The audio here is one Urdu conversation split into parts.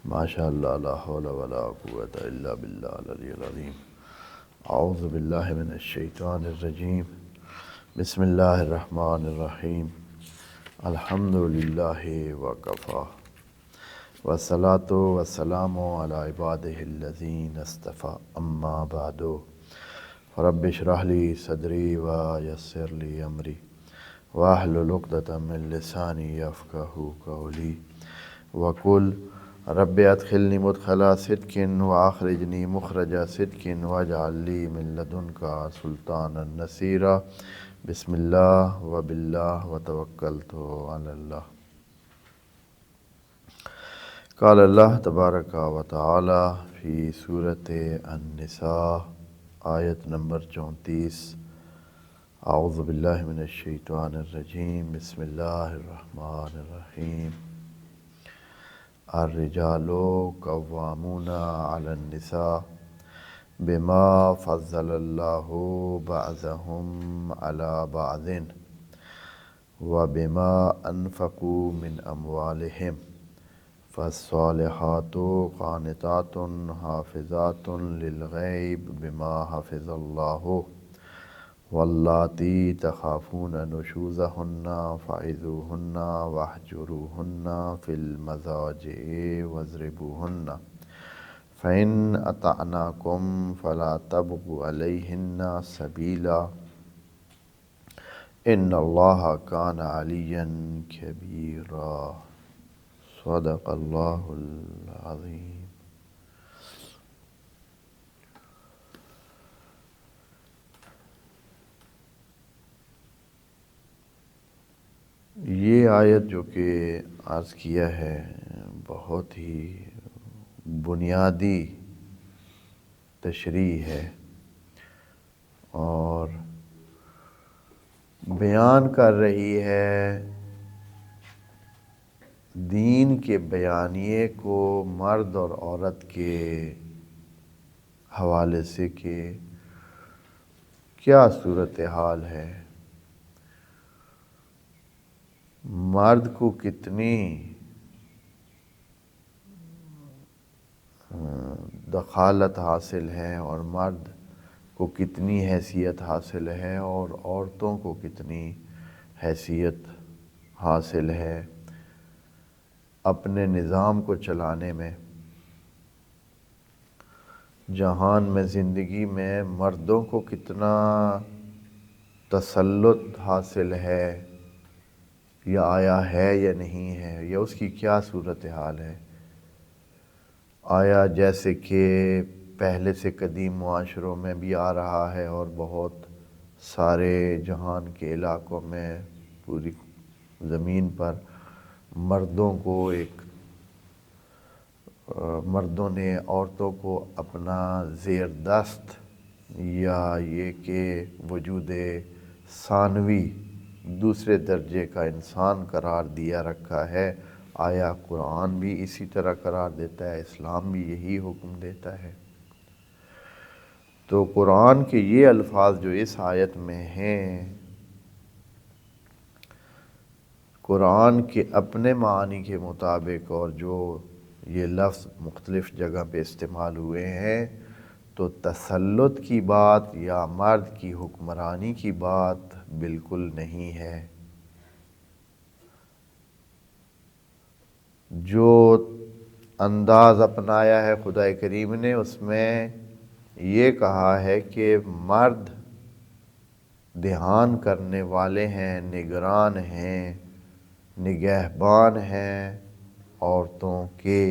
ماشاء اللہ لا حول ولا قوۃ الا باللہ العلی العظیم۔ اعوذ باللہ من الشیطان الرجیم۔ بسم اللہ الرحمن الرحیم۔ الحمد للہ وکفیٰ والصلاۃ والسلام علی عبادہ الذین اصطفیٰ، اما بعد فرب اشرح لی صدری ویسر لی امری واحلل عقدۃ من لسانی یفقہوا قولی وقل رب ادخلنی مدخل صدق واخرجنی مخرج صدق واجعل لی من لدنک سلطانا نصیرا۔ بسم اللہ وباللہ وتوکلت علی اللہ۔ قال اللہ تبارک و تعالی فی سورۃ النساء، آیت نمبر 34۔ اعوذ باللہ من الشیطان الرجیم، بسم اللہ الرحمن الرحیم۔ الرجال قوامون علی النساء بما فضل اللہ بعضهم علی بعض وبما انفقوا من اموالهم فالصالحات قانتات حافظات للغیب بما حفظ اللہ واللاتی تخافون نشوزہن فعظوہن واہجروہن فی المضاجع واضربوہن فإن اطعناکم فلا تبغوا علیہن سبیلا ان اللہ کان علیا کبیرا۔ صدق اللہ العظیم۔ یہ آیت جو کہ عرض کیا ہے بہت ہی بنیادی تشریح ہے اور بیان کر رہی ہے دین کے بیانیے کو مرد اور عورت کے حوالے سے کہ کیا صورتحال ہے، مرد کو کتنی دخالت حاصل ہے اور مرد کو کتنی حیثیت حاصل ہے اور عورتوں کو کتنی حیثیت حاصل ہے اپنے نظام کو چلانے میں۔ جہان میں زندگی میں مردوں کو کتنا تسلط حاصل ہے یا آیا ہے یا نہیں ہے، یا اس کی کیا صورتحال ہے۔ آیا جیسے کہ پہلے سے قدیم معاشروں میں بھی آ رہا ہے اور بہت سارے جہان کے علاقوں میں پوری زمین پر مردوں نے عورتوں کو اپنا زیر دست یا یہ کہ وجود ثانوی دوسرے درجے کا انسان قرار دیا رکھا ہے۔ آیا قرآن بھی اسی طرح قرار دیتا ہے، اسلام بھی یہی حکم دیتا ہے؟ تو قرآن کے یہ الفاظ جو اس آیت میں ہیں، قرآن کے اپنے معنی کے مطابق اور جو یہ لفظ مختلف جگہ پہ استعمال ہوئے ہیں، تو تسلط کی بات یا مرد کی حکمرانی کی بات بالکل نہیں ہے۔ جو انداز اپنایا ہے خدا کریم نے، اس میں یہ کہا ہے کہ مرد دھیان کرنے والے ہیں، نگران ہیں، نگہبان ہیں عورتوں کے۔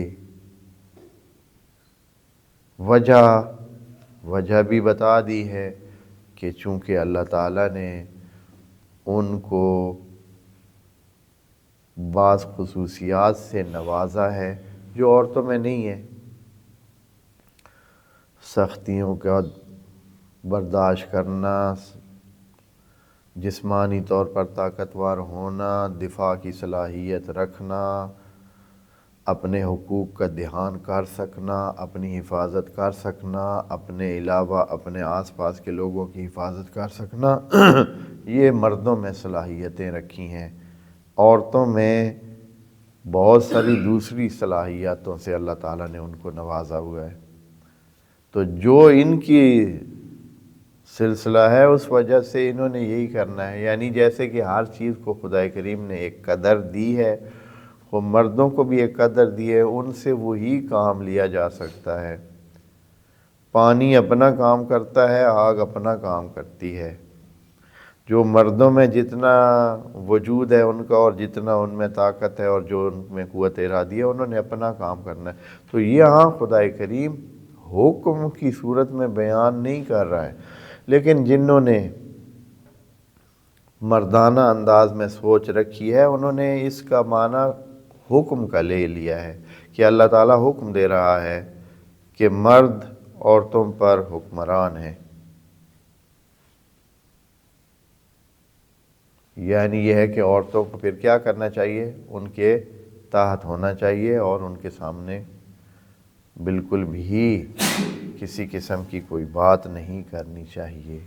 وجہ بھی بتا دی ہے کہ چونکہ اللہ تعالیٰ نے ان کو بعض خصوصیات سے نوازا ہے جو عورتوں میں نہیں ہے۔ سختیوں کا برداشت کرنا، جسمانی طور پر طاقتور ہونا، دفاع کی صلاحیت رکھنا، اپنے حقوق کا دھیان کر سکنا، اپنی حفاظت کر سکنا، اپنے علاوہ اپنے آس پاس کے لوگوں کی حفاظت کر سکنا، یہ مردوں میں صلاحیتیں رکھی ہیں۔ عورتوں میں بہت ساری دوسری صلاحیتوں سے اللہ تعالیٰ نے ان کو نوازا ہوا ہے۔ تو جو ان کی سلسلہ ہے اس وجہ سے انہوں نے یہی کرنا ہے، یعنی جیسے کہ ہر چیز کو خدا کریم نے ایک قدر دی ہے، وہ مردوں کو بھی ایک قدر دی ہے، ان سے وہی کام لیا جا سکتا ہے۔ پانی اپنا کام کرتا ہے، آگ اپنا کام کرتی ہے۔ جو مردوں میں جتنا وجود ہے ان کا اور جتنا ان میں طاقت ہے اور جو ان میں قوت ارادی ہے، انہوں نے اپنا کام کرنا ہے۔ تو یہاں خدا کریم حکم کی صورت میں بیان نہیں کر رہا ہے، لیکن جنہوں نے مردانہ انداز میں سوچ رکھی ہے انہوں نے اس کا معنی حکم کا لے لیا ہے کہ اللہ تعالیٰ حکم دے رہا ہے کہ مرد عورتوں پر حکمران ہیں، یعنی یہ ہے کہ عورتوں کو پھر کیا کرنا چاہیے، ان کے تحت ہونا چاہیے اور ان کے سامنے بالکل بھی کسی قسم کی کوئی بات نہیں کرنی چاہیے۔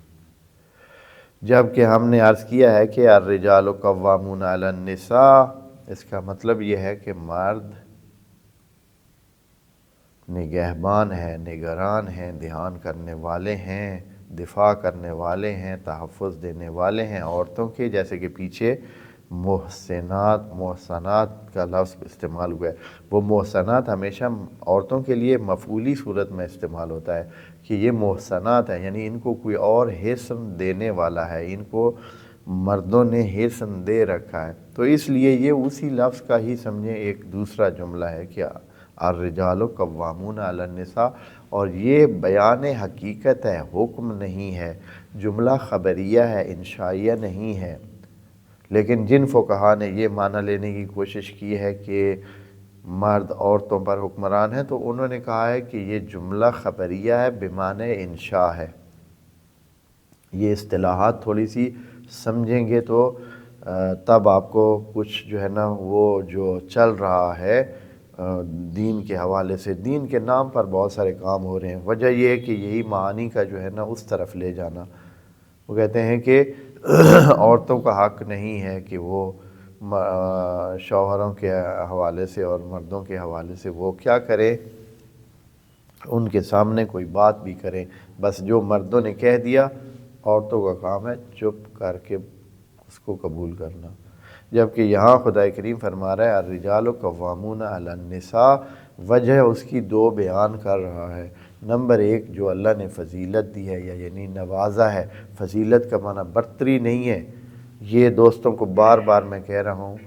جبکہ ہم نے عرض کیا ہے کہ الرجال قوامون علی النساء، اس کا مطلب یہ ہے کہ مرد نگہبان ہیں، نگران ہیں، دھیان کرنے والے ہیں، دفاع کرنے والے ہیں، تحفظ دینے والے ہیں عورتوں کے، جیسے کہ پیچھے محسنات کا لفظ استعمال ہوا ہے۔ وہ محسنات ہمیشہ عورتوں کے لیے مفعولی صورت میں استعمال ہوتا ہے کہ یہ محسنات ہیں، یعنی ان کو کوئی اور حسن دینے والا ہے، ان کو مردوں نے حسن دے رکھا ہے۔ تو اس لیے یہ اسی لفظ کا ہی سمجھیں ایک دوسرا جملہ ہے کہ الرجال قوامون علی النساء، اور یہ بیان حقیقت ہے، حکم نہیں ہے، جملہ خبریہ ہے، انشائیہ نہیں ہے۔ لیکن جن فقہا نے یہ معنی لینے کی کوشش کی ہے کہ مرد عورتوں پر حکمران ہیں، تو انہوں نے کہا ہے کہ یہ جملہ خبریہ ہے بمعنی انشاء ہے۔ یہ اصطلاحات تھوڑی سی سمجھیں گے تو تب آپ کو کچھ جو ہے نا وہ جو چل رہا ہے دین کے حوالے سے، دین کے نام پر بہت سارے کام ہو رہے ہیں، وجہ یہ ہے کہ یہی معانی کا جو ہے نا اس طرف لے جانا۔ وہ کہتے ہیں کہ عورتوں کا حق نہیں ہے کہ وہ شوہروں کے حوالے سے اور مردوں کے حوالے سے وہ کیا کرے، ان کے سامنے کوئی بات بھی کریں، بس جو مردوں نے کہہ دیا عورتوں کا کام ہے چپ کر کے اس کو قبول کرنا۔ جبکہ یہاں خدا کریم فرما رہا ہے الرجال قوامون علی النساء، وجہ اس کی دو بیان کر رہا ہے۔ نمبر ایک، جو اللہ نے فضیلت دی ہے یا یعنی نوازا ہے، فضیلت کا معنی برتری نہیں ہے، یہ دوستوں کو بار بار میں کہہ رہا ہوں،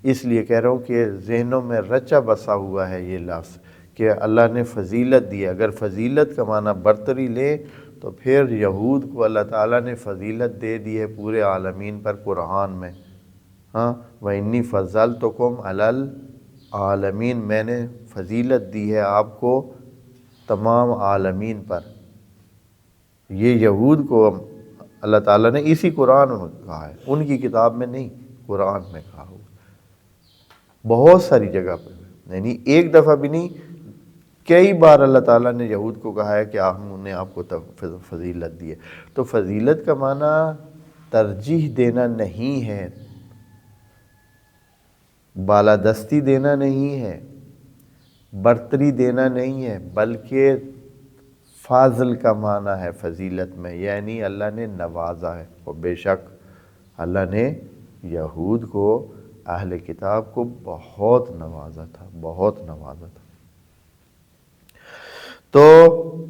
اس لیے کہہ رہا ہوں کہ ذہنوں میں رچا بسا ہوا ہے یہ لفظ کہ اللہ نے فضیلت دی ہے۔ اگر فضیلت کا معنی برتری لے تو پھر یہود کو اللہ تعالیٰ نے فضیلت دے دی ہے پورے عالمین پر قرآن میں، ہاں وَإِنِّي فَضَّلْتُكُمْ عَلَى الْعَالَمِينَ، میں نے فضیلت دی ہے آپ کو تمام عالمین پر۔ یہ یہود کو اللہ تعالیٰ نے اسی قرآن میں کہا ہے، ان کی کتاب میں نہیں، قرآن میں کہا ہوا بہت ساری جگہ پر، یعنی ایک دفعہ بھی نہیں، کئی بار اللہ تعالیٰ نے یہود کو کہا ہے کہ ہم نے آپ کو فضیلت دی ہے۔ تو فضیلت کا معنی ترجیح دینا نہیں ہے، بالادستی دینا نہیں ہے، برتری دینا نہیں ہے، بلکہ فاضل کا معنی ہے فضیلت میں، یعنی اللہ نے نوازا ہے۔ اور بے شک اللہ نے یہود کو، اہل کتاب کو بہت نوازا تھا، بہت نوازا تھا۔ تو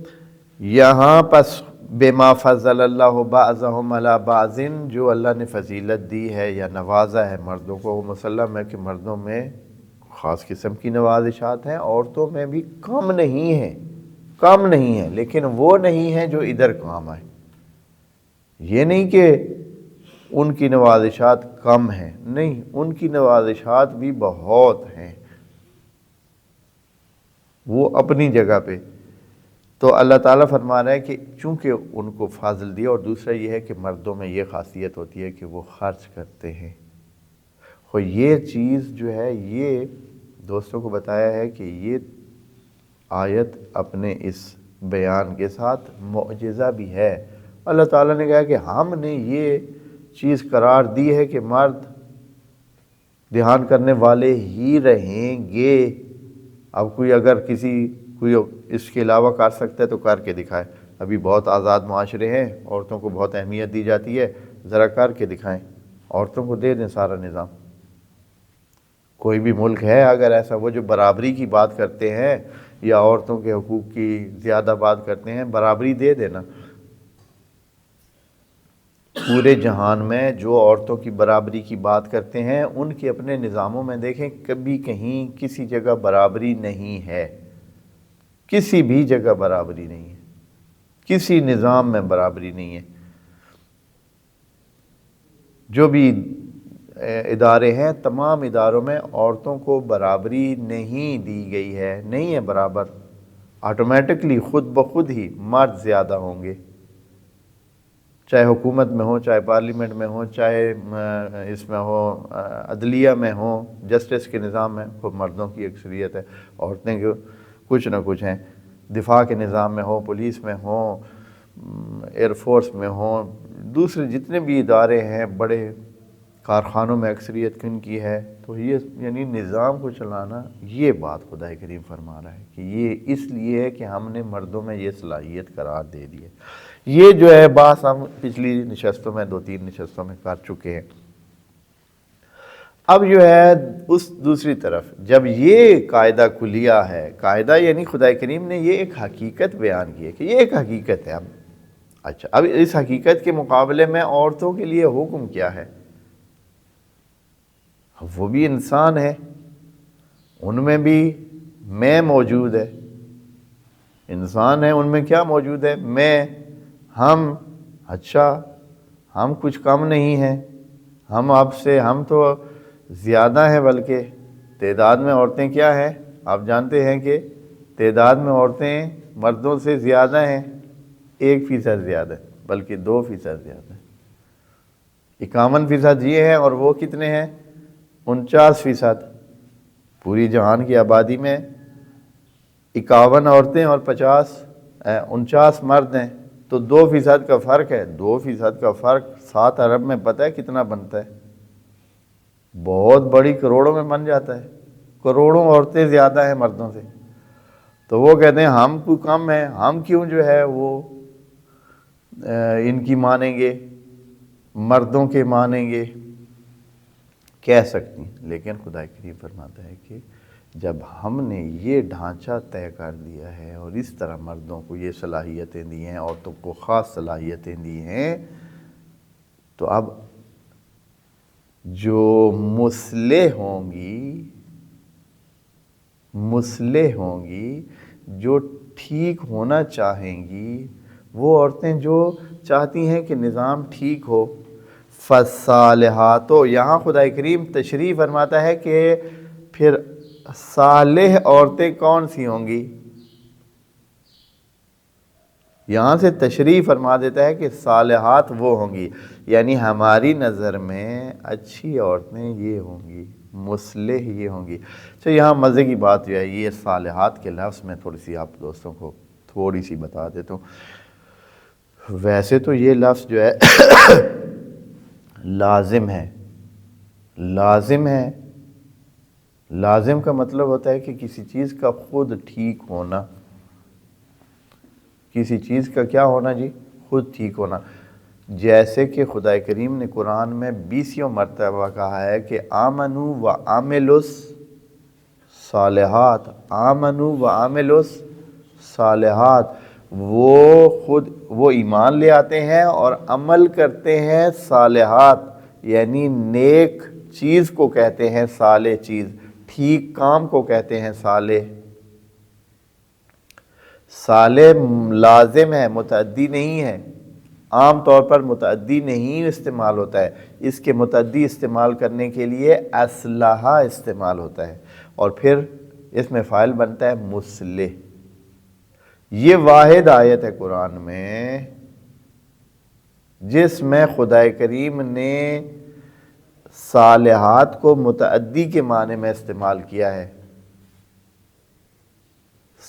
یہاں پس بما فضل اللہ بعضهم علی بعض، جو اللہ نے فضیلت دی ہے یا نوازا ہے مردوں کو، وہ مسلم ہے کہ مردوں میں خاص قسم کی نوازشات ہیں، عورتوں میں بھی کم نہیں ہیں، کم نہیں ہیں، لیکن وہ نہیں ہیں جو ادھر کام آئے۔ یہ نہیں کہ ان کی نوازشات کم ہیں، نہیں، ان کی نوازشات بھی بہت ہیں، وہ اپنی جگہ پہ۔ تو اللہ تعالیٰ فرما رہا ہے کہ چونکہ ان کو فضل دیا، اور دوسرا یہ ہے کہ مردوں میں یہ خاصیت ہوتی ہے کہ وہ خرچ کرتے ہیں۔ اور یہ چیز جو ہے، یہ دوستوں کو بتایا ہے کہ یہ آیت اپنے اس بیان کے ساتھ معجزہ بھی ہے۔ اللہ تعالیٰ نے کہا کہ ہم نے یہ چیز قرار دی ہے کہ مرد دھیان کرنے والے ہی رہیں گے۔ اب کوئی اگر کوئی اس کے علاوہ کر سکتا ہے تو کر کے دکھائے۔ ابھی بہت آزاد معاشرے ہیں، عورتوں کو بہت اہمیت دی جاتی ہے، ذرا کر کے دکھائیں، عورتوں کو دے دیں سارا نظام۔ کوئی بھی ملک ہے اگر ایسا، وہ جو برابری کی بات کرتے ہیں یا عورتوں کے حقوق کی زیادہ بات کرتے ہیں، برابری دے دینا۔ پورے جہان میں جو عورتوں کی برابری کی بات کرتے ہیں ان کے اپنے نظاموں میں دیکھیں، کبھی کہیں کسی جگہ برابری نہیں ہے، کسی بھی جگہ برابری نہیں ہے، کسی نظام میں برابری نہیں ہے۔ جو بھی ادارے ہیں، تمام اداروں میں عورتوں کو برابری نہیں دی گئی ہے، نہیں ہے برابر۔ آٹومیٹکلی خود بخود ہی مرد زیادہ ہوں گے، چاہے حکومت میں ہو، چاہے پارلیمنٹ میں ہو، چاہے اس میں ہو، عدلیہ میں ہو، جسٹس کے نظام میں خود مردوں کی اکثریت ہے، عورتیں کچھ نہ کچھ ہیں۔ دفاع کے نظام میں ہو، پولیس میں ہو، ایئر فورس میں ہو، دوسرے جتنے بھی ادارے ہیں، بڑے کارخانوں میں اکثریت کن کی ہے۔ تو یہ یعنی نظام کو چلانا، یہ بات خدا کریم فرما رہا ہے کہ یہ اس لیے ہے کہ ہم نے مردوں میں یہ صلاحیت قرار دے دی ہے۔ یہ جو ہے بات ہم پچھلی نشستوں میں 2-3 نشستوں میں کر چکے ہیں۔ اب جو ہے اس دوسری طرف جب یہ قاعدہ کلیہ ہے، قاعدہ یعنی خدا کریم نے یہ ایک حقیقت بیان کی ہے کہ یہ ایک حقیقت ہے۔ اچھا، اب اس حقیقت کے مقابلے میں عورتوں کے لیے حکم کیا ہے؟ وہ بھی انسان ہے، ان میں بھی میں موجود ہے۔ انسان ہے، ان میں کیا موجود ہے؟ میں، ہم۔ اچھا، ہم کچھ کم نہیں ہیں، ہم تو زیادہ ہیں، بلکہ تعداد میں عورتیں کیا ہیں؟ آپ جانتے ہیں کہ تعداد میں عورتیں مردوں سے زیادہ ہیں، 1% زیادہ، بلکہ 2% زیادہ ہیں۔ 51% یہ ہیں اور وہ کتنے ہیں؟ 49%۔ پوری جہان کی آبادی میں 51 عورتیں اور 49 مرد ہیں، تو 2% کا فرق ہے۔ 2% کا فرق 7 ارب میں پتہ ہے کتنا بنتا ہے؟ بہت بڑی، کروڑوں میں بن جاتا ہے۔ کروڑوں عورتیں زیادہ ہیں مردوں سے، تو وہ کہتے ہیں ہم کو کم ہیں، ہم کیوں جو ہے وہ ان کی مانیں گے، مردوں کے مانیں گے، کہہ سکتی ہیں۔ لیکن خدا کریم فرماتا ہے کہ جب ہم نے یہ ڈھانچہ طے کر دیا ہے اور اس طرح مردوں کو یہ صلاحیتیں دی ہیں، عورتوں کو خاص صلاحیتیں دی ہیں، تو اب جو مصلح ہوں گی، جو ٹھیک ہونا چاہیں گی، وہ عورتیں جو چاہتی ہیں کہ نظام ٹھیک ہو، فالصالحات، یہاں خدا کریم تشریح فرماتا ہے کہ پھر صالح عورتیں کون سی ہوں گی؟ یہاں سے تشریح فرما دیتا ہے کہ صالحات وہ ہوں گی، یعنی ہماری نظر میں اچھی عورتیں یہ ہوں گی، مصلح یہ ہوں گی۔ تو یہاں مزے کی بات جو ہے، یہ صالحات کے لفظ میں تھوڑی سی آپ دوستوں کو تھوڑی سی بتا دیتا ہوں۔ ویسے تو یہ لفظ جو ہے لازم ہے۔ لازم کا مطلب ہوتا ہے کہ کسی چیز کا خود ٹھیک ہونا، کسی چیز کا کیا ہونا جی؟ خود ٹھیک ہونا۔ جیسے کہ خدا کریم نے قرآن میں 20 مرتبہ کہا ہے کہ آمنوا وعملوا الصالحات، آمنوا وعملوا الصالحات، وہ ایمان لے آتے ہیں اور عمل کرتے ہیں صالحات، یعنی نیک چیز کو کہتے ہیں صالح چیز، ٹھیک کام کو کہتے ہیں صالح۔ صالح لازم ہے، متعدی نہیں ہے۔ عام طور پر متعدی نہیں استعمال ہوتا ہے، اس کے متعدی استعمال کرنے کے لیے اصلحہ استعمال ہوتا ہے، اور پھر اس میں فاعل بنتا ہے مصلح۔ یہ واحد آیت ہے قرآن میں جس میں خدا کریم نے صالحات کو متعدی کے معنی میں استعمال کیا ہے،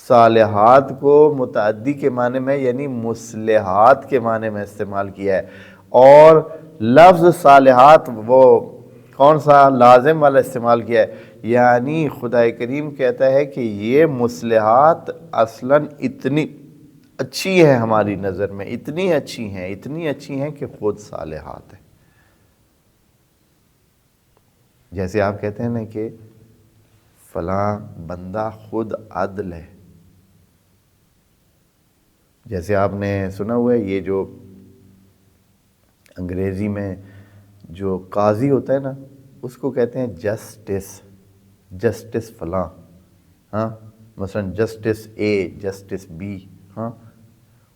صالحات کو متعدی کے معنی میں یعنی مصلحات کے معنی میں استعمال کیا ہے۔ اور لفظ صالحات وہ کون سا لازم والا استعمال کیا ہے، یعنی خدا کریم کہتا ہے کہ یہ مصلحات اصلاً اتنی اچھی ہیں ہماری نظر میں، اتنی اچھی ہیں کہ خود صالحات ہیں۔ جیسے آپ کہتے ہیں نا کہ فلاں بندہ خود عدل ہے، جیسے آپ نے سنا ہوا ہے یہ جو انگریزی میں جو قاضی ہوتا ہے نا اس کو کہتے ہیں جسٹس فلاں، ہاں مثلا جسٹس اے، جسٹس بی، ہاں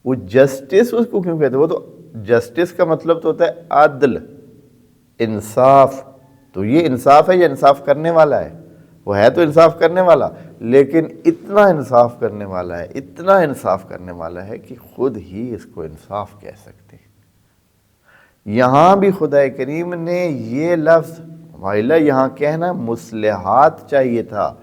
وہ جسٹس اس کو کیوں کہتے ہیں؟ وہ تو جسٹس کا مطلب تو ہوتا ہے عدل، انصاف، تو یہ انصاف ہے، یہ انصاف کرنے والا ہے، وہ ہے تو انصاف کرنے والا، لیکن اتنا انصاف کرنے والا ہے کہ خود ہی اس کو انصاف کہہ سکتے ہیں۔ یہاں بھی خدا کریم نے یہ لفظ وائلہ یہاں کہنا مصلحات چاہیے تھا،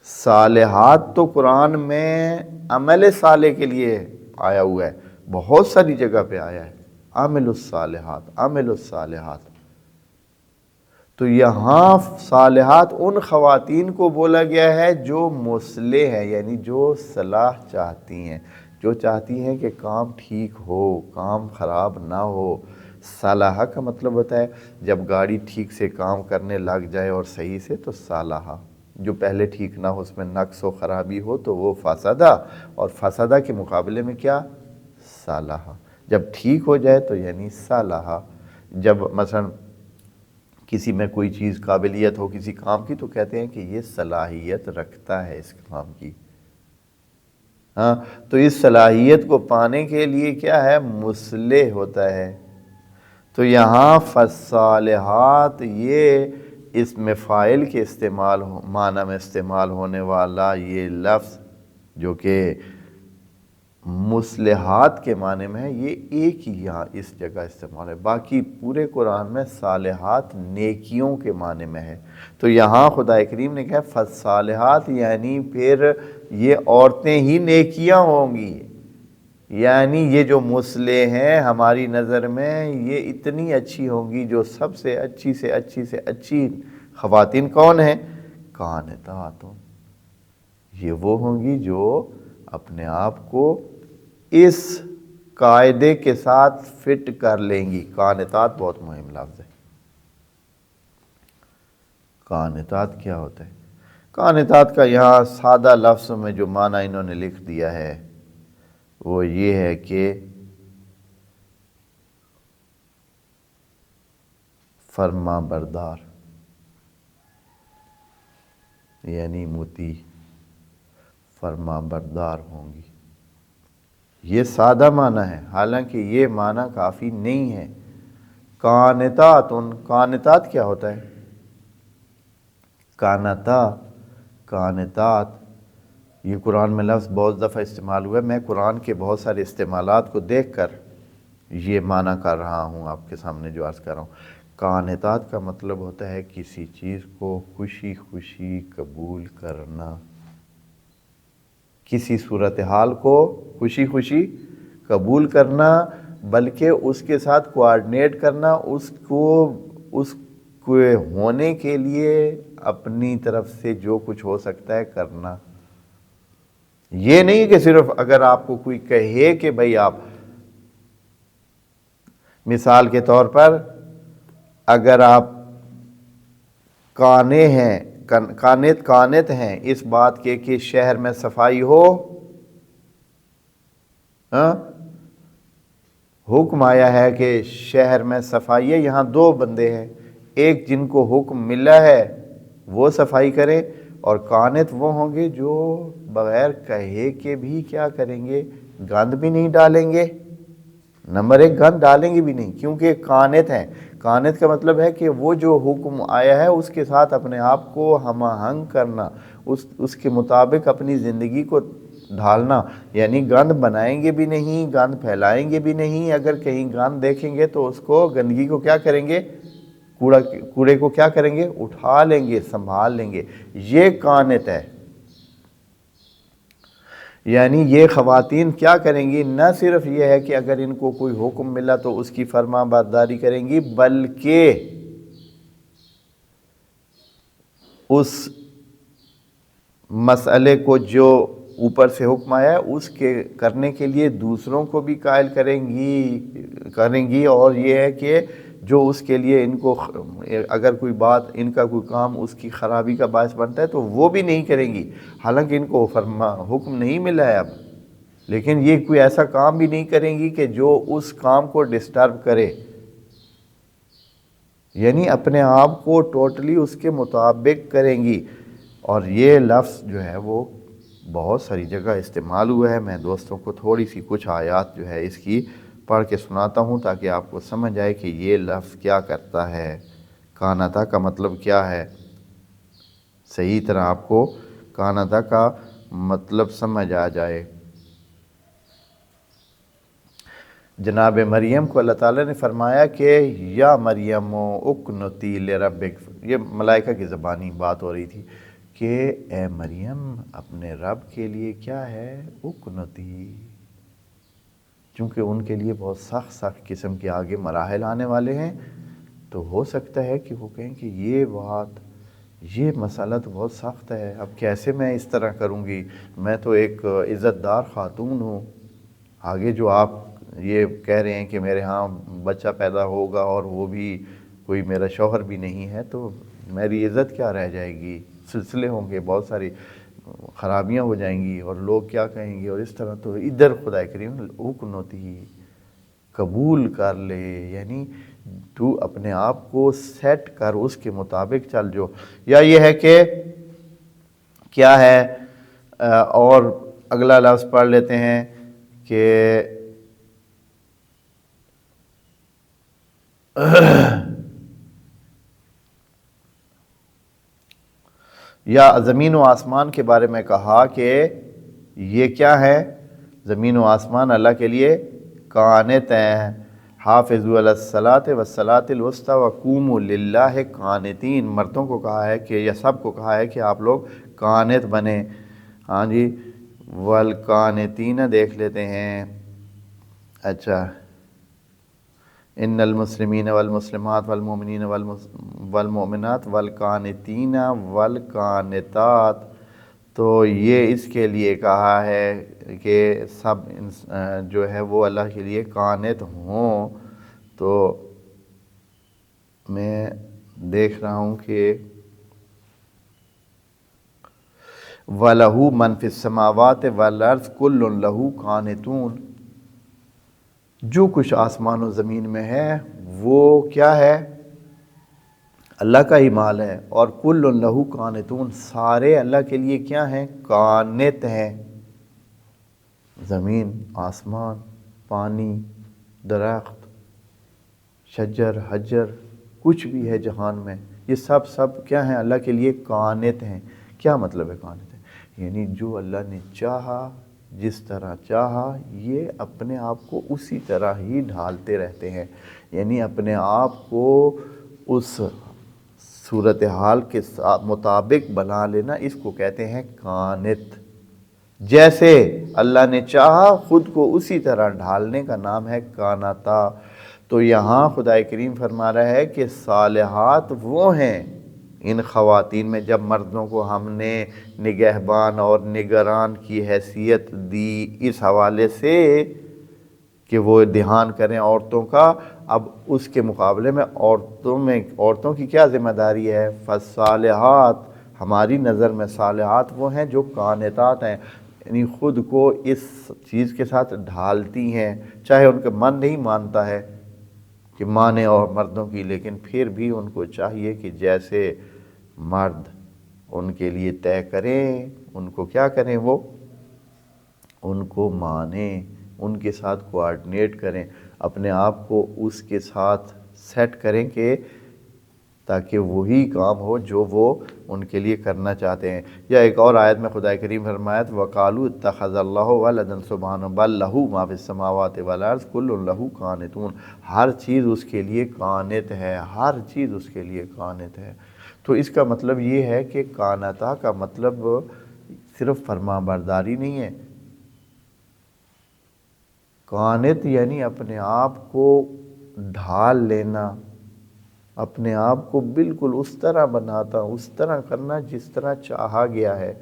صالحات تو قرآن میں عمل صالح کے لیے آیا ہوا ہے، بہت ساری جگہ پہ آیا ہے، عمل الصالحات، تو یہاں صالحات ان خواتین کو بولا گیا ہے جو مصلح ہیں، یعنی جو صلاح چاہتی ہیں، جو چاہتی ہیں کہ کام ٹھیک ہو، کام خراب نہ ہو۔ صلاح کا مطلب ہوتا ہے جب گاڑی ٹھیک سے کام کرنے لگ جائے اور صحیح سے، تو صلاح، جو پہلے ٹھیک نہ ہو، اس میں نقص و خرابی ہو تو وہ فسدہ، اور فسدہ کے مقابلے میں کیا؟ صلاح، جب ٹھیک ہو جائے تو یعنی صلاح۔ جب مثلا کسی میں کوئی چیز قابلیت ہو کسی کام کی تو کہتے ہیں کہ یہ صلاحیت رکھتا ہے اس کام کی، ہاں تو اس صلاحیت کو پانے کے لیے کیا ہے؟ مصلح ہوتا ہے۔ تو یہاں فالصالحات یہ اس میں فاعل کے معنی میں استعمال ہونے والا یہ لفظ جو کہ مصلحات کے معنی میں ہے، یہ ایک ہی یہاں اس جگہ استعمال ہے، باقی پورے قرآن میں صالحات نیکیوں کے معنی میں ہے۔ تو یہاں خدا کریم نے کہا فالصالحات، یعنی پھر یہ عورتیں ہی نیکیاں ہوں گی، یعنی یہ جو مصلح ہیں ہماری نظر میں یہ اتنی اچھی ہوں گی، جو سب سے اچھی خواتین کون ہیں؟ قانتات، یہ وہ ہوں گی جو اپنے آپ کو اس قاعدے کے ساتھ فٹ کر لیں گی۔ قانتات بہت مہم لفظ ہے۔ قانتات کیا ہوتا ہے؟ قانتات کا یہاں سادہ لفظ میں جو معنی انہوں نے لکھ دیا ہے وہ یہ ہے کہ فرما بردار، یعنی مطیع، فرما بردار ہوں گی۔ یہ سادہ معنی ہے، حالانکہ یہ معنی کافی نہیں ہے۔ قانتات کیا ہوتا ہے؟ قانتات یہ قرآن میں لفظ بہت دفعہ استعمال ہوا ہے، میں قرآن کے بہت سارے استعمالات کو دیکھ کر یہ معنی کر رہا ہوں، آپ کے سامنے جو عرض کر رہا ہوں۔ قانتات کا مطلب ہوتا ہے کسی چیز کو خوشی خوشی قبول کرنا، کسی صورتحال کو خوشی خوشی قبول کرنا، بلکہ اس کے ساتھ کوآرڈینیٹ کرنا، اس کو ہونے کے لیے اپنی طرف سے جو کچھ ہو سکتا ہے کرنا۔ یہ نہیں کہ صرف اگر آپ کو کوئی کہے کہ بھئی آپ، مثال کے طور پر اگر آپ قانت ہیں اس بات کے کہ شہر میں صفائی ہو، حکم آیا ہے کہ شہر میں صفائی ہے، یہاں دو بندے ہیں، ایک جن کو حکم ملا ہے وہ صفائی کریں، اور قانت وہ ہوں گے جو بغیر کہے کے بھی کیا کریں گے؟ گند بھی نہیں ڈالیں گے، نمبر ایک گند ڈالیں گے بھی نہیں، کیونکہ قانت ہیں۔ قانت کا مطلب ہے کہ وہ جو حکم آیا ہے اس کے ساتھ اپنے آپ کو ہم آہنگ کرنا، اس کے مطابق اپنی زندگی کو ڈھالنا، یعنی گند بنائیں گے بھی نہیں، گند پھیلائیں گے بھی نہیں، اگر کہیں گند دیکھیں گے تو اس کو، گندگی کو کیا کریں گے؟ کوڑے کو کیا کریں گے؟ اٹھا لیں گے، سنبھال لیں گے، یہ قانت ہے۔ یعنی یہ خواتین کیا کریں گی؟ نہ صرف یہ ہے کہ اگر ان کو کوئی حکم ملا تو اس کی فرما برداری کریں گی، بلکہ اس مسئلے کو جو اوپر سے حکم آیا ہے اس کے کرنے کے لیے دوسروں کو بھی قائل کریں گی، اور یہ ہے کہ جو اس کے لیے ان کو اگر کوئی بات ان کا کوئی کام اس کی خرابی کا باعث بنتا ہے تو وہ بھی نہیں کریں گی، حالانکہ ان کو حکم نہیں ملا ہے اب، لیکن یہ کوئی ایسا کام بھی نہیں کریں گی کہ جو اس کام کو ڈسٹرب کرے، یعنی اپنے آپ کو ٹوٹلی اس کے مطابق کریں گی۔ اور یہ لفظ جو ہے وہ بہت ساری جگہ استعمال ہوا ہے۔ میں دوستوں کو تھوڑی سی کچھ آیات جو ہے اس کی پڑھ کے سناتا ہوں تاکہ آپ کو سمجھ آئے کہ یہ لفظ کیا کرتا ہے، کانتا کا مطلب کیا ہے، صحیح طرح آپ کو کانتا کا مطلب سمجھ آ جائے۔ جناب مریم کو اللہ تعالیٰ نے فرمایا کہ یا مریم اقنتی لربک، یہ ملائکہ کی زبانی بات ہو رہی تھی کہ اے مریم اپنے رب کے لیے کیا ہے، اقنتی، چونکہ ان کے لیے بہت سخت قسم کے آگے مراحل آنے والے ہیں، تو ہو سکتا ہے کہ وہ کہیں کہ یہ مسئلہ تو بہت سخت ہے، اب کیسے میں اس طرح کروں گی، میں تو ایک عزت دار خاتون ہوں، آگے جو آپ یہ کہہ رہے ہیں کہ میرے ہاں بچہ پیدا ہوگا اور وہ بھی کوئی میرا شوہر بھی نہیں ہے، تو میری عزت کیا رہ جائے گی، سلسلے ہوں گے، بہت ساری خرابیاں ہو جائیں گی اور لوگ کیا کہیں گے، اور اس طرح تو ادھر خدا کریم اقنتی، قبول کر لے، یعنی تو اپنے آپ کو سیٹ کر، اس کے مطابق چل جو۔ یا یہ ہے کہ کیا ہے، اور اگلا لفظ پڑھ لیتے ہیں کہ یا زمین و آسمان کے بارے میں کہا کہ یہ کیا ہے، زمین و آسمان اللہ کے لیے قانت ہیں، حافظوا علی الصلاۃ والصلاۃ الوسطی وقوموا للہ قانتین، مردوں کو کہا ہے کہ یا سب کو کہا ہے کہ آپ لوگ قانت بنیں، ہاں جی، والقانتین دیکھ لیتے ہیں، اچھا، ان المسلمین والمسلمات والمؤمنین والمؤمنات والقانتین والقانتات، تو یہ اس کے لیے کہا ہے کہ سب جو ہے وہ اللہ کے لیے قانت ہوں۔ تو میں دیکھ رہا ہوں کہ وَلَهُ مَنْ فِي السَّمَاوَاتِ وَالْأَرْضِ كُلٌّ لَهُ قَانِتُونَ، جو کچھ آسمان و زمین میں ہے وہ کیا ہے، اللہ کا ہی مال ہے، اور کل لہو قانتون، سارے اللہ کے لیے کیا ہیں، قانت ہیں، زمین، آسمان، پانی، درخت، شجر، حجر، کچھ بھی ہے جہان میں، یہ سب کیا ہیں، اللہ کے لیے قانت ہیں۔ کیا مطلب ہے قانت ہے، یعنی جو اللہ نے چاہا، جس طرح چاہا، یہ اپنے آپ کو اسی طرح ہی ڈھالتے رہتے ہیں، یعنی اپنے آپ کو اس صورتحال کے مطابق بنا لینا، اس کو کہتے ہیں قانت، جیسے اللہ نے چاہا خود کو اسی طرح ڈھالنے کا نام ہے قانتا۔ تو یہاں خدا کریم فرما رہا ہے کہ صالحات وہ ہیں ان خواتین میں، جب مردوں کو ہم نے نگہبان اور نگران کی حیثیت دی اس حوالے سے کہ وہ دھیان کریں عورتوں کا، اب اس کے مقابلے میں عورتوں کی کیا ذمہ داری ہے، فالصالحات، ہماری نظر میں صالحات وہ ہیں جو قانتات ہیں، یعنی خود کو اس چیز کے ساتھ ڈھالتی ہیں، چاہے ان کا من نہیں مانتا ہے کہ مانے اور مردوں کی، لیکن پھر بھی ان کو چاہیے کہ جیسے مرد ان کے لیے طے کریں، ان کو کیا کریں، وہ ان کو مانیں، ان کے ساتھ کوآرڈینیٹ کریں، اپنے آپ کو اس کے ساتھ سیٹ کریں کہ تاکہ وہی کام ہو جو وہ ان کے لیے کرنا چاہتے ہیں۔ یا ایک اور آیت میں خدا کریم فرمایا وَقَالُوا اتَّخَذَ اللَّهُ وَلَدًا سُبْحَانَهُ بَل لَّهُ مَا فِي السَّمَاوَاتِ وَالْأَرْضِ كُلٌّ لَّهُ قَانِتُونَ، ہر چیز اس کے لیے قانت ہے، ہر چیز اس کے لیے قانت ہے۔ تو اس کا مطلب یہ ہے کہ قانتا کا مطلب صرف فرما برداری نہیں ہے، قانت یعنی اپنے آپ کو ڈھال لینا، اپنے آپ کو بالکل اس طرح بناتا، اس طرح کرنا جس طرح چاہا گیا ہے،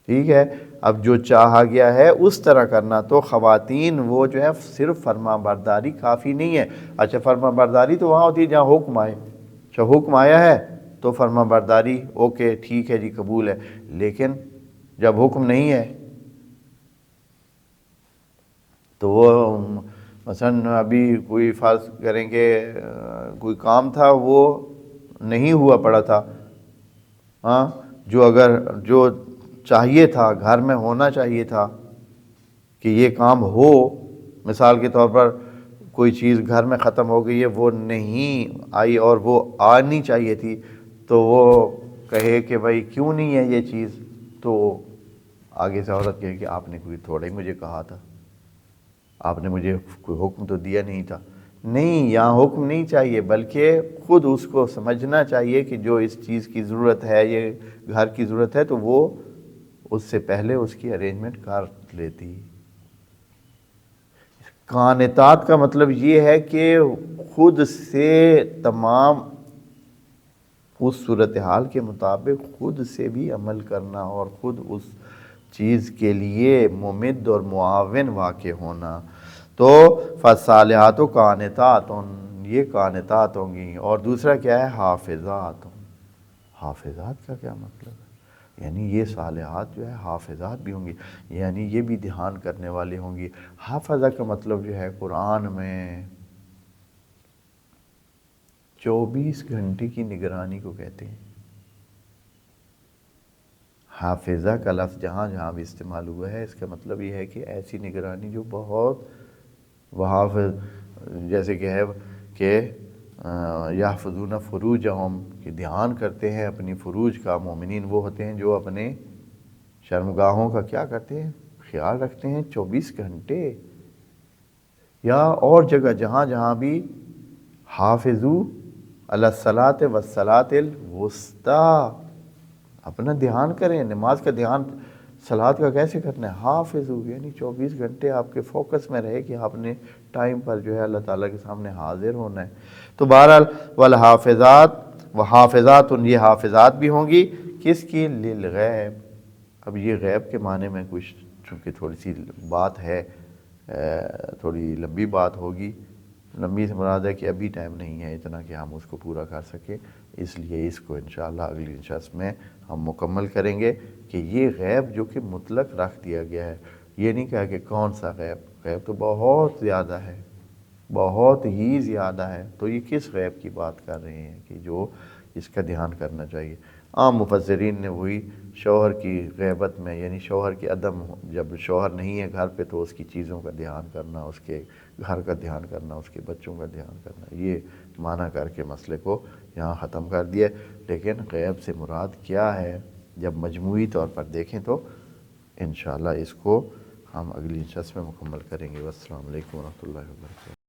ٹھیک ہے؟ اب جو چاہا گیا ہے اس طرح کرنا۔ تو خواتین وہ جو ہے صرف فرما برداری کافی نہیں ہے۔ اچھا فرما برداری تو وہاں ہوتی ہے جہاں حکم آئے، اچھا حکم آیا ہے تو فرما برداری اوکے ٹھیک ہے جی قبول ہے، لیکن جب حکم نہیں ہے تو وہ مثلا ابھی کوئی فرض کریں کہ کوئی کام تھا وہ نہیں ہوا پڑا تھا، ہاں جو چاہیے تھا گھر میں ہونا چاہیے تھا کہ یہ کام ہو، مثال کے طور پر کوئی چیز گھر میں ختم ہو گئی ہے وہ نہیں آئی اور وہ آنی چاہیے تھی، تو وہ کہے کہ بھائی کیوں نہیں ہے یہ چیز، تو آگے سے عورت کہے کہ آپ نے کوئی تھوڑا ہی مجھے کہا تھا، آپ نے مجھے کوئی حکم تو دیا نہیں تھا۔ نہیں، یہاں حکم نہیں چاہیے بلکہ خود اس کو سمجھنا چاہیے کہ جو اس چیز کی ضرورت ہے، یہ گھر کی ضرورت ہے، تو وہ اس سے پہلے اس کی ارینجمنٹ کر لیتی۔ قانتات کا مطلب یہ ہے کہ خود سے تمام اس صورتحال کے مطابق خود سے بھی عمل کرنا اور خود اس چیز کے لیے ممد اور معاون واقع ہونا۔ تو فالصالحات قانتات، یہ قانتات ہوں گی۔ اور دوسرا کیا ہے؟ حافظات۔ حافظات کا کیا مطلب ہے؟ یعنی یہ صالحات جو ہے حافظات بھی ہوں گی، یعنی یہ بھی دھیان کرنے والی ہوں گی۔ حافظہ کا مطلب جو ہے قرآن میں 24 گھنٹے کی نگرانی کو کہتے ہیں۔ حافظہ کا لفظ جہاں جہاں بھی استعمال ہوا ہے اس کا مطلب یہ ہے کہ ایسی نگرانی جو بہت وحافظ، جیسے کہ ہے کہ یحفظون فروجہم، کہ دھیان کرتے ہیں اپنی فروج کا۔ مومنین وہ ہوتے ہیں جو اپنے شرمگاہوں کا کیا کرتے ہیں؟ خیال رکھتے ہیں 24 گھنٹے۔ یا اور جگہ جہاں جہاں بھی حافظو علی الصلاۃ والصلاۃ الوسطیٰ، اپنا دھیان کریں، نماز کا دھیان صلاۃ کا کیسے کرنا ہے؟ حافظو، یعنی 24 گھنٹے آپ کے فوکس میں رہے کہ آپ نے ٹائم پر جو ہے اللہ تعالیٰ کے سامنے حاضر ہونا ہے۔ تو بہرحال والحافظات وحافظات، یہ حافظات بھی ہوں گی کس کی؟ للغیب۔ اب یہ غیب کے معنی میں کچھ چونکہ تھوڑی سی بات ہے، تھوڑی لمبی بات ہوگی، لمبی سے مراد ہے کہ ابھی ٹائم نہیں ہے اتنا کہ ہم اس کو پورا کر سکیں، اس لیے اس کو انشاءاللہ اگلی نشست میں ہم مکمل کریں گے کہ یہ غیب جو کہ مطلق رکھ دیا گیا ہے، یہ نہیں کہا کہ کون سا غیب، غیب تو بہت زیادہ ہے، بہت ہی زیادہ ہے، تو یہ کس غیب کی بات کر رہے ہیں کہ جو اس کا دھیان کرنا چاہیے؟ عام مفسرین نے وہی شوہر کی غیبت میں، یعنی شوہر کی عدم، جب شوہر نہیں ہے گھر پہ تو اس کی چیزوں کا دھیان کرنا، اس کے گھر کا دھیان کرنا، اس کے بچوں کا دھیان کرنا، یہ معنی کر کے مسئلے کو یہاں ختم کر دیا۔ لیکن غیب سے مراد کیا ہے جب مجموعی طور پر دیکھیں تو انشاءاللہ اس کو ہم اگلی نشست میں مکمل کریں گے۔ والسلام علیکم ورحمۃ اللہ وبرکاتہ۔